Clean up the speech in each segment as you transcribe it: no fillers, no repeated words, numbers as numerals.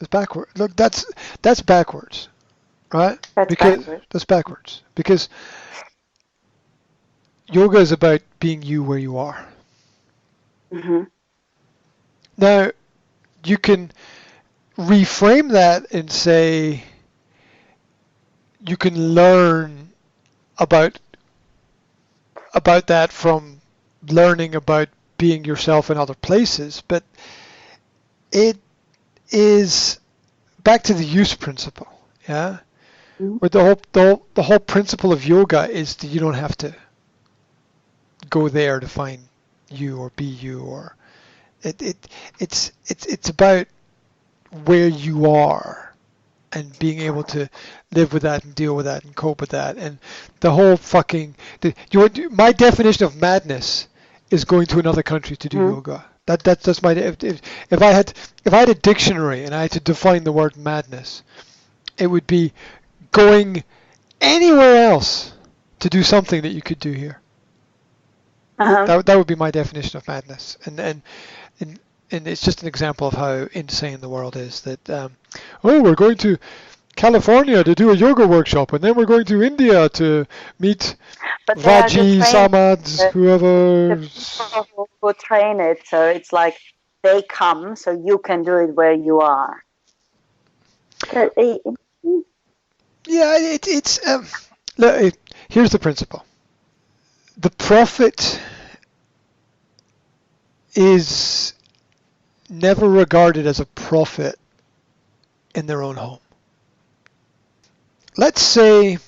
It's backward. Look, that's backwards, right? That's Because backward. that's backwards. Because yoga is about being you where you are. Mm-hmm. Now, you can reframe that and say you can learn about that from learning about being yourself in other places, but it is back to the use principle, yeah? Mm-hmm. Where the whole principle of yoga is that you don't have to go there to find you or be you, or it's about where you are and being able to live with that and deal with that and cope with that. And the whole my definition of madness is going to another country to do Mm-hmm. yoga. That's my if I had a dictionary and I had to define the word madness, it would be going anywhere else to do something that you could do here. Uh-huh. That would be my definition of madness. And and it's just an example of how insane the world is. That oh, we're going to California to do a yoga workshop, and then we're going to India to meet But they are the Vaji, Samads, the whoever. people who train it. So it's like they come, so you can do it where you are. Yeah, it's look, here's the principle. The prophet is never regarded as a prophet in their own home. Let's say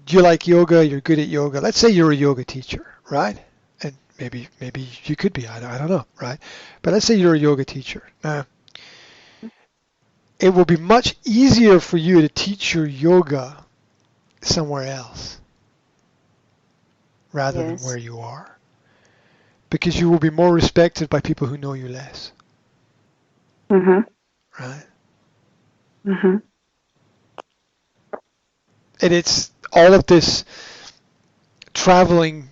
you like yoga, you're good at yoga. Let's say you're a yoga teacher, right? And maybe you could be, I don't know, right? But let's say you're a yoga teacher. It will be much easier for you to teach your yoga somewhere else rather than Yes. where you are, because you will be more respected by people who know you less, Mm-hmm. right? Mm-hmm. And it's all of this traveling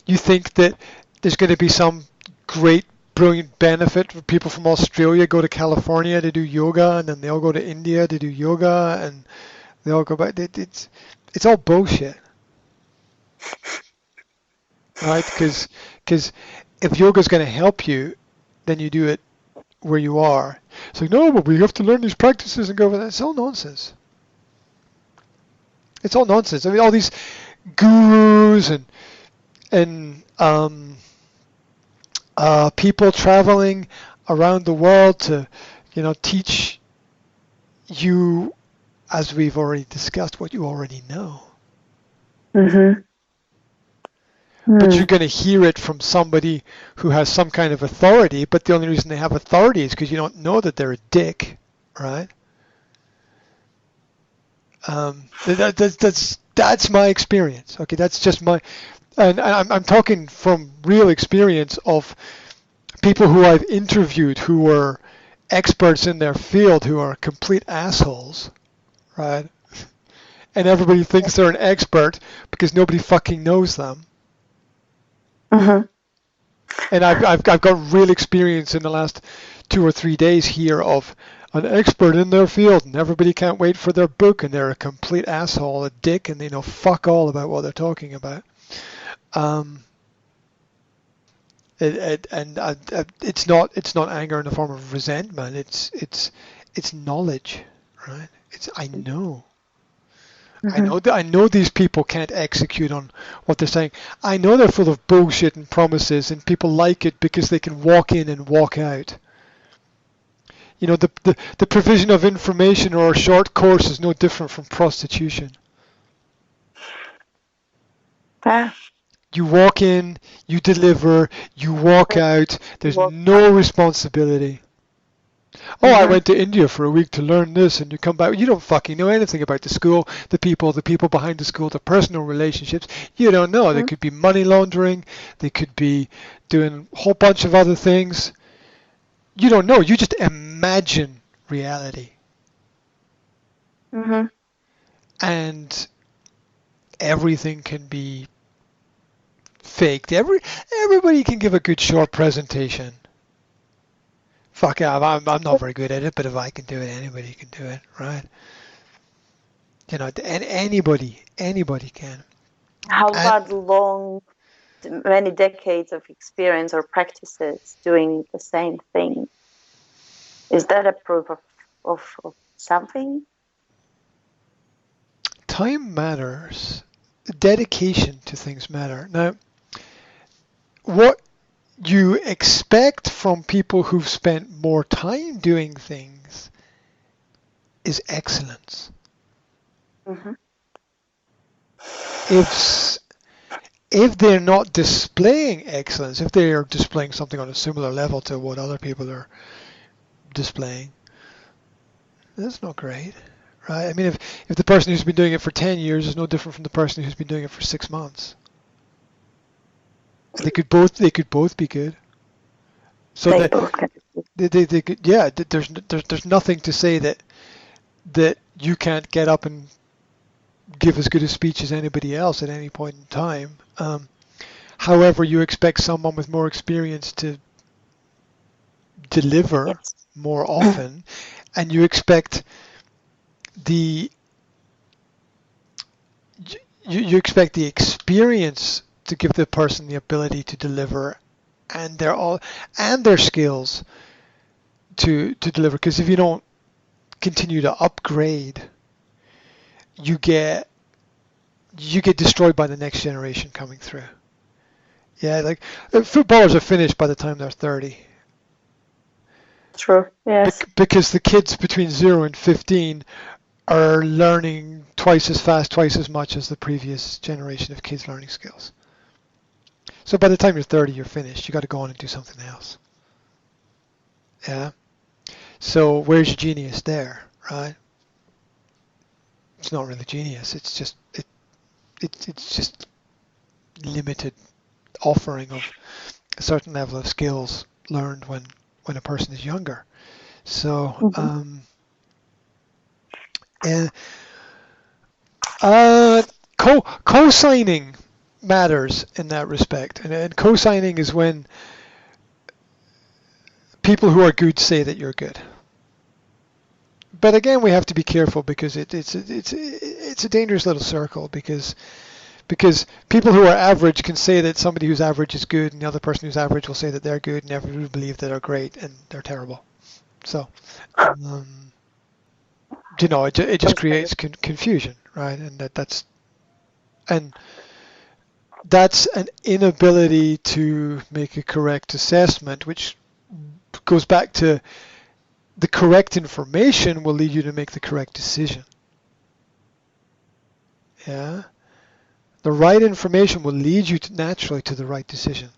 you think that there's going to be some great brilliant benefit for people from Australia go to California to do yoga, and then they all go to India to do yoga, and they all go back. It's all bullshit, right? Because if yoga's going to help you, then you do it where you are. It's like, no, but we have to learn these practices and go over that. It's all nonsense. It's all nonsense. I mean, all these gurus and people traveling around the world to, teach you, as we've already discussed, what you already know. Mm-hmm. But you're Mm. going to hear it from somebody who has some kind of authority, but the only reason they have authority is because you don't know that they're a dick, right? That's my experience. Okay, that's just my, and I'm talking from real experience of people who I've interviewed who were experts in their field who are complete assholes, right? And everybody thinks they're an expert because nobody fucking knows them. Mm-hmm. And I've got real experience in the last 2 or 3 days here of an expert in their field, and everybody can't wait for their book, and they're a complete asshole, a dick, and they know fuck all about what they're talking about. Um, it's not anger in the form of resentment. It's knowledge, right? It's I know. Mm-hmm. I know these people can't execute on what they're saying. I know they're full of bullshit and promises, and people like it because they can walk in and walk out. The provision of information or a short course is no different from prostitution. Ah. You walk in, you deliver, you walk out. There's Well, no responsibility. Oh, I mm-hmm. went to India for a week to learn this, and you come back. You don't fucking know anything about the school, the people behind the school, the personal relationships. You don't know. They could be money laundering. They could be doing a whole bunch of other things. You don't know. You just imagine reality. Mm-hmm. And everything can be faked. Everybody can give a good short presentation. fuck yeah, I'm not very good at it, but if I can do it, anybody can do it, right? You know, and anybody can. How And about many decades of experience or practices doing the same thing? Is that a proof of something? time matters. Dedication to things matter. Now, what you expect from people who've spent more time doing things is excellence. Mm-hmm. If they're not displaying excellence, if they are displaying something on a similar level to what other people are displaying, that's not great, right? I mean, if the person who's been doing it for 10 years is no different from the person who's been doing it for 6 months, they could both be good. So They that both can. they could, yeah. There's nothing to say that you can't get up and give as good a speech as anybody else at any point in time. However, you expect someone with more experience to deliver Yes. more often, and you expect the you expect the experience to give the person the ability to deliver, and their skills to deliver. Because if you don't continue to upgrade, you get destroyed by the next generation coming through. Yeah, like footballers are finished by the time they're 30. True. Yes. Because the kids between 0 and 15 are learning twice as fast, twice as much as the previous generation of kids learning skills. So by the time you're 30, you're finished. You got to go on and do something else. Yeah. So where's your genius there, right? It's not really genius. It's just limited offering of a certain level of skills learned when a person is younger. So Mm-hmm. and co-signing matters in that respect, and co-signing is when people who are good say that you're good. But again, we have to be careful because it's a dangerous little circle because people who are average can say that somebody who's average is good, and the other person who's average will say that they're good, and everybody will believe that they're great and they're terrible. So, it just creates confusion, right? And that's an inability to make a correct assessment, which goes back to the correct information will lead you to make the correct decision. Yeah. The right information will lead you naturally to the right decision.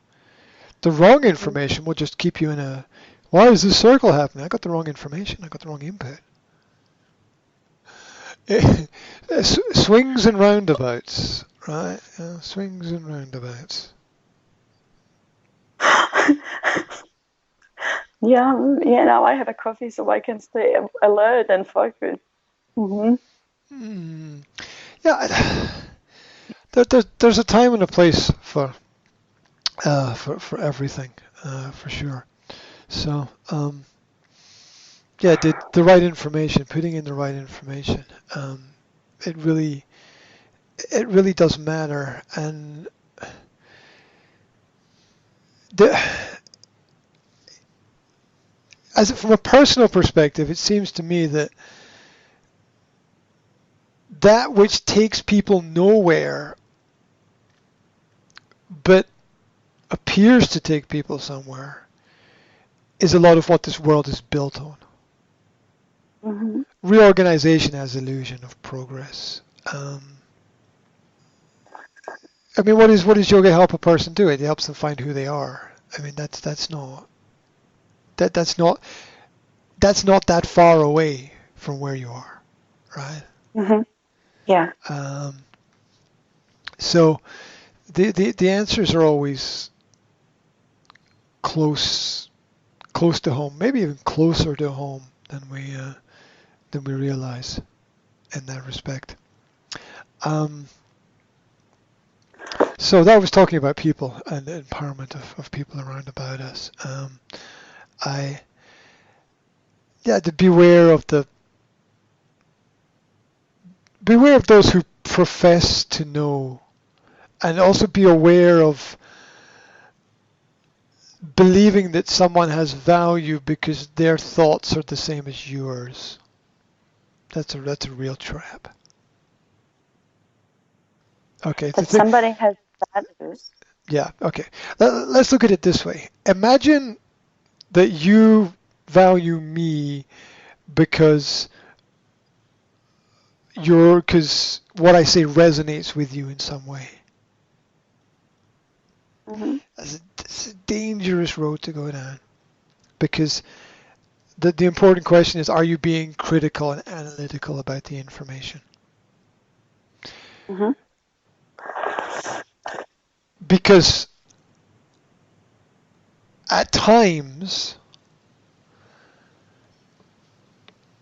The wrong information will just keep you in a, why is this circle happening? I got the wrong information. I got the wrong input. Swings and roundabouts, right? Yeah, swings and roundabouts. Yeah. Now I have a coffee, so I can stay alert and focused. Mm-hmm. Yeah, there's a time and a place for everything, for sure. So, yeah, the right information, putting in the right information, it really does matter. And the, from a personal perspective, it seems to me that which takes people nowhere, but appears to take people somewhere, is a lot of what this world is built on. Mm-hmm. Reorganization has illusion of progress. I mean, what does yoga help a person do? It helps them find who they are. I mean, that's not that far away from where you are, right? Mm-hmm. Yeah. So the answers are always close to home, maybe even closer to home than we realize in that respect. So that was talking about people and the empowerment of people around about us. I yeah, to beware of those who profess to know, and also be aware of believing that someone has value because their thoughts are the same as yours. That's a real trap. Okay. That somebody has values. Yeah. Okay. Let's look at it this way. Imagine that you value me because because what I say resonates with you in some way. Mm-hmm. It's a dangerous road to go down, because the important question is, are you being critical and analytical about the information? Mm-hmm. Because at times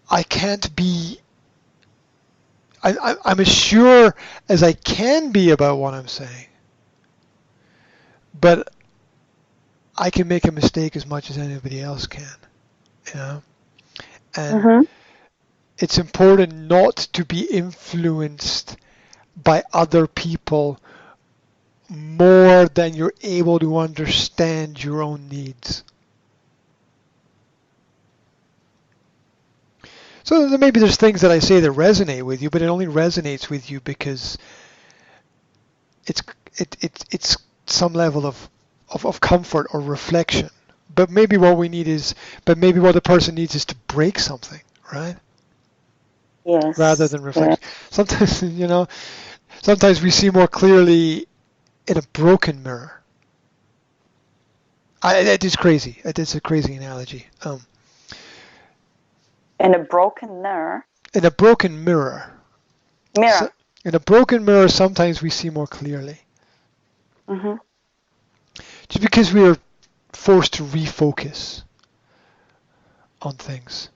I can't be, I'm as sure as I can be about what I'm saying, but I can make a mistake as much as anybody else can, you know? And Mm-hmm. it's important not to be influenced by other people more than you're able to understand your own needs. So maybe there's things that I say that resonate with you, but it only resonates with you because it's some level of comfort or reflection. But maybe what the person needs is to break something, right? Yes. Rather than reflect. Yeah. Sometimes, sometimes we see more clearly in a broken mirror. It is crazy. It is a crazy analogy. In a broken mirror. In a broken mirror. Mirror. In a broken mirror, sometimes we see more clearly. Mm-hmm. Just because we are forced to refocus on things.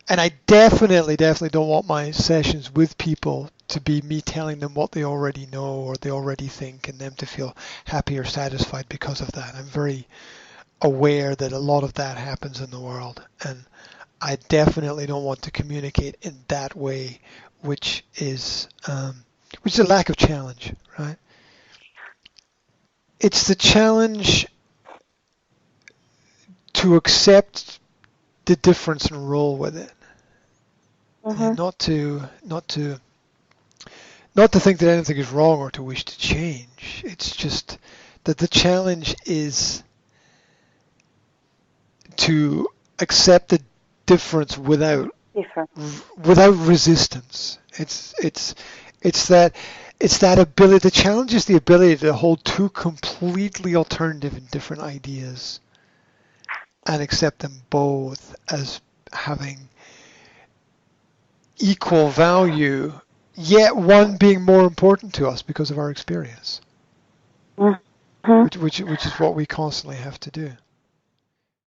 And I definitely don't want my sessions with people to be me telling them what they already know or they already think, and them to feel happy or satisfied because of that. I'm very aware that a lot of that happens in the world, and I definitely don't want to communicate in that way, which is a lack of challenge, right? It's the challenge to accept the difference and roll with it, Mm-hmm. and not to think that anything is wrong or to wish to change. It's just that the challenge is to accept the difference without resistance. It's that ability. The challenge is the ability to hold two completely alternative and different ideas and accept them both as having equal value, yet one being more important to us because of our experience, Mm-hmm. which is what we constantly have to do.